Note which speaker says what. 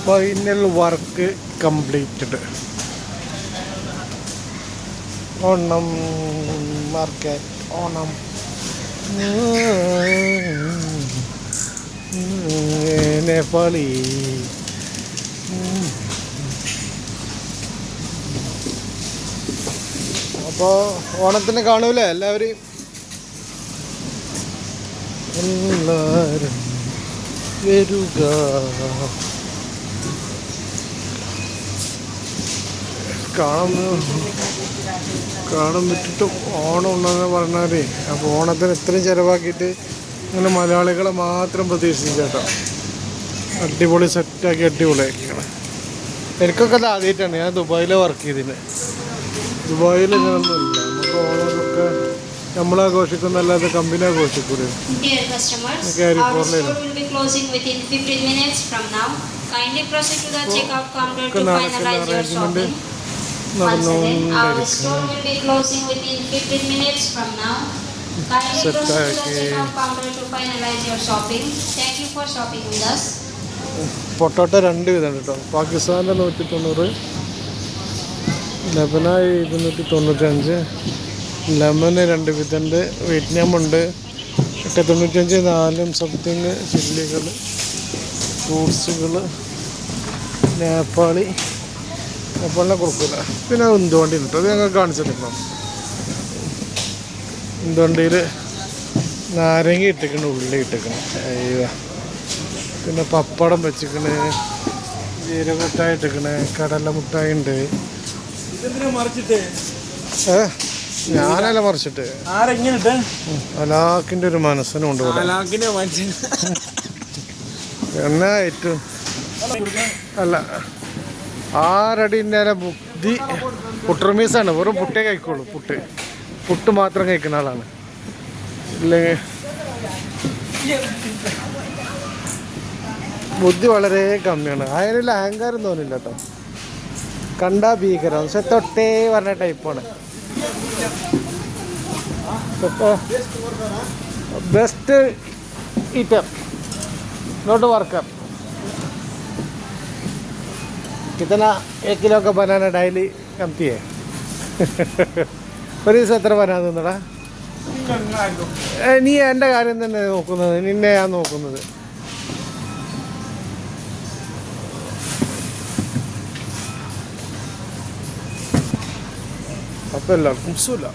Speaker 1: Final work completed. Onam market Onam Nepali. അപ്പോൾ ഓണത്തിന് കാണൂലേ എല്ലാവരും? എല്ലാവരും വരുക. കാണാൻ പറ്റിയിട്ട് ഓണം ഉണ്ടെന്ന് പറഞ്ഞാലേ, അപ്പോൾ ഓണത്തിന് ഇത്രയും ചിലവാക്കിയിട്ട് ഇങ്ങനെ മലയാളികളെ മാത്രം പ്രതീക്ഷിച്ചേട്ടോ. അടിപൊളി സെറ്റാക്കി അടിപൊളിയാക്കിയാണ്. എനിക്കൊക്കെ അത് ആദ്യമായിട്ടാണ്. ഞാൻ ദുബായിൽ വർക്ക് ചെയ്തിന്. ദുബായിൽ ഇങ്ങനൊന്നും ഇല്ല. നമുക്ക് ഓണമൊക്കെ നമ്മളാഘോഷിക്കുന്നല്ലാതെ കമ്പനി ആഘോഷിക്കൂലേ. അറേഞ്ച്മെന്റ് പൊട്ടോട്ട 2 വിധം കേട്ടോ. പാകിസ്ഥാൻ്റെ 190, ലബനാൻ 295, ലെമന് 2 വിധമുണ്ട്, വിയറ്റ്നാമുണ്ട് 895, 4 സംതിങ് ചില്ലികൾ, ഫ്രൂട്ട്സുകൾ, നേപ്പാളിനെ കൊടുക്കില്ല. പിന്നെ ഉന്തുവണ്ടി കിട്ടും, അത് ഞങ്ങൾ കാണിച്ചിട്ടുണ്ടോ. ഉന്തുവണ്ടിയിൽ നാരങ്ങ ഇട്ടിക്കണ്, ഉള്ളി ഇട്ടിക്കണ്. അയ്യോ, പിന്നെ പപ്പടം വെച്ചിക്കണ്, ജീരകമുട്ടായി ഇട്ടിക്കണ്, കടല മുട്ടായി ഉണ്ട്. ഞാനല്ല മറിച്ചിട്ട്, അലാക്കിൻ്റെ ഒരു മനസ്സിനുണ്ട് എന്നാ ഏറ്റവും അല്ല 6 അടി ബുദ്ധി. പുട്ടുറമീസാണ്, വെറും പുട്ടേ കഴിക്കുള്ളൂ. പുട്ട് മാത്രം കഴിക്കുന്ന ആളാണ്. ഇല്ലെങ്കിൽ ബുദ്ധി വളരെ കമ്മിയാണ്. അതിനുള്ള അഹങ്കാരം തോന്നില്ല കേട്ടോ. കണ്ടാ ഭീകരം, പക്ഷെ തൊട്ടേ പറഞ്ഞ ടൈപ്പാണ്. Best eater not worker. कितना 1 किलो का बनाना डेली कमती है. ഒരു ദിവസം എത്ര ബനാന തിന്നടാ? നീ എൻ്റെ കാര്യം തന്നെ നോക്കുന്നത്, നിന്നെ ഞാൻ നോക്കുന്നത്. അപ്പം എല്ലാവർക്കും സുഖമില്ല.